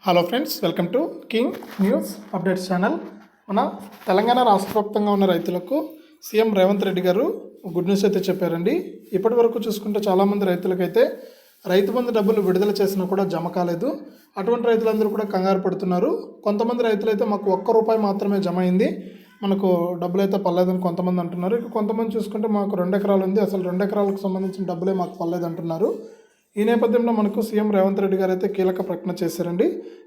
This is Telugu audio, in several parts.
Hello friends, welcome to king news updates channel. మన తెలంగాణ రాష్ట్ర వ్యాప్తంగా ఉన్న రైతులకు సీఎం రేవంత్ రెడ్డి గారు గుడ్ న్యూస్ అయితే చెప్పారండి. ఇప్పటి వరకు చూసుకుంటే చాలామంది రైతులకైతే రైతు బంధు డబ్బులు విడుదల చేసినా కూడా జమ కాలేదు. అటువంటి రైతులందరూ కూడా కంగారు పడుతున్నారు. కొంతమంది రైతులైతే మాకు ₹1 మాత్రమే జమ అయింది, మనకు డబ్బులు అయితే పర్లేదని కొంతమంది అంటున్నారు. ఇక కొంతమంది చూసుకుంటే మాకు 2 ఎకరాలు ఉంది, అసలు 2 ఎకరాలకు సంబంధించిన డబ్బులే మాకు పర్లేదు అంటున్నారు. ఈ నేపథ్యంలో మనకు సీఎం రేవంత్ రెడ్డి గారు అయితే కీలక ప్రకటన చేశారండి.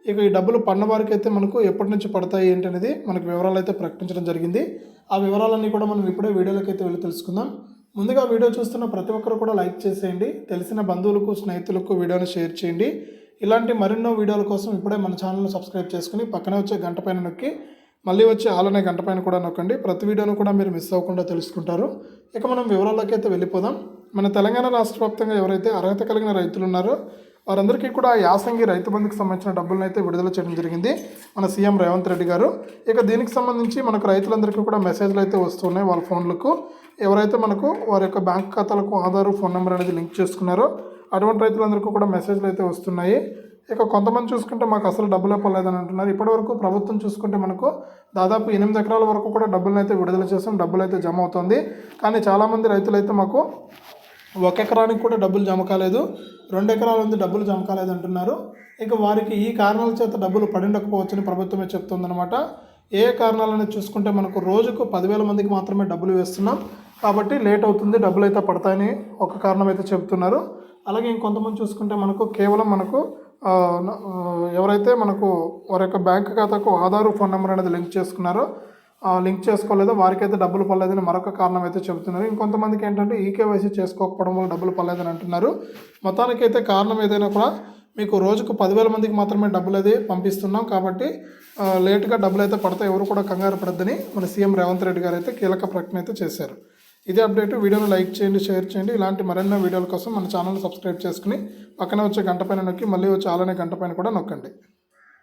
ఇక ఈ డబ్బులు పడిన వారికి అయితే మనకు ఎప్పటి నుంచి పడతాయి ఏంటనేది మనకు వివరాలు అయితే ప్రకటించడం జరిగింది. ఆ వివరాలన్నీ కూడా మనం ఇప్పుడే వీడియోలోకి అయితే వెళ్ళి తెలుసుకుందాం. ముందుగా వీడియో చూస్తున్న ప్రతి ఒక్కరు కూడా లైక్ చేసేయండి, తెలిసిన బంధువులకు స్నేహితులకు వీడియోని షేర్ చేయండి. ఇలాంటి మరెన్నో వీడియోల కోసం ఇప్పుడే మన ఛానల్ని సబ్స్క్రైబ్ చేసుకుని పక్కనే వచ్చే గంట పైన నొక్కి మళ్ళీ వచ్చి ఆలనే గంట పైన కూడా నొక్కండి. ప్రతి వీడియోను కూడా మీరు మిస్ అవ్వకుండా తెలుసుకుంటారు. ఇక మనం వివరాల్లోకి అయితే వెళ్ళిపోదాం. మన తెలంగాణ రాష్ట్ర వ్యాప్తంగా ఎవరైతే అర్హత కలిగిన రైతులు ఉన్నారో వారందరికీ కూడా యాసంగి రైతు బంధుకు సంబంధించిన డబ్బులను అయితే విడుదల చేయడం జరిగింది మన సీఎం రేవంత్ రెడ్డి గారు. ఇక దీనికి సంబంధించి మనకు రైతులందరికీ కూడా మెసేజ్లు అయితే వస్తున్నాయి వాళ్ళ ఫోన్లకు. ఎవరైతే మనకు వారి యొక్క బ్యాంక్ ఖాతాలకు ఆధార్ ఫోన్ నెంబర్ అనేది లింక్ చేసుకున్నారో అటువంటి రైతులందరికీ కూడా మెసేజ్లు అయితే వస్తున్నాయి. ఇక కొంతమంది చూసుకుంటే మాకు అసలు డబ్బులే పడలేదని అంటున్నారు. ఇప్పటివరకు ప్రభుత్వం చూసుకుంటే మనకు దాదాపు 8 ఎకరాల వరకు కూడా డబ్బులను అయితే విడుదల చేసాం, డబ్బులు అయితే జమ అవుతుంది. కానీ చాలామంది రైతులైతే మాకు 1 ఎకరానికి కూడా డబ్బులు జమ కాలేదు, 2 ఎకరాల ఉంది డబ్బులు జమ కాలేదు అంటున్నారు. ఇక వారికి ఈ కారణాల చేత డబ్బులు పడిండకపోవచ్చని ప్రభుత్వమే చెప్తుందన్నమాట. ఏ కారణాలని చూసుకుంటే మనకు రోజుకు 10,000 మందికి మాత్రమే డబ్బులు వేస్తున్నాం కాబట్టి లేట్ అవుతుంది, డబ్బులు అయితే పడతాయని ఒక కారణం అయితే చెబుతున్నారు. అలాగే ఇంకొంతమంది చూసుకుంటే మనకు కేవలం మనకు ఎవరైతే మనకు వారి యొక్క బ్యాంక్ ఖాతాకు ఆధార్ ఫోన్ నెంబర్ అనేది లింక్ చేసుకున్నారో లింక్ చేసుకోలేదో వారికైతే డబ్బులు పడలేదని మరొక కారణం అయితే చెబుతున్నారు. ఇంకొంతమందికి ఏంటంటే ఈకేవైసీ చేసుకోకపోవడం వల్ల డబ్బులు పడలేదని అంటున్నారు. మొత్తానికైతే కారణం ఏదైనా కూడా మీకు రోజుకు 10,000 మందికి మాత్రమే డబ్బులు అయితే పంపిస్తున్నాం కాబట్టి లేట్గా డబ్బులు అయితే పడతాయి, ఎవరు కూడా కంగారు పడద్దని మన సీఎం రేవంత్ రెడ్డి గారు అయితే కీలక ప్రకటన అయితే చేశారు. ఇదే అప్డేట్. వీడియోని లైక్ చేయండి, షేర్ చేయండి. ఇలాంటి మరెన్నో వీడియోల కోసం మన ఛానల్ని సబ్స్క్రైబ్ చేసుకుని పక్కనే వచ్చే గంట పైన నొక్కి మళ్ళీ వచ్చే ఆలనే గంట పైన కూడా నొక్కండి.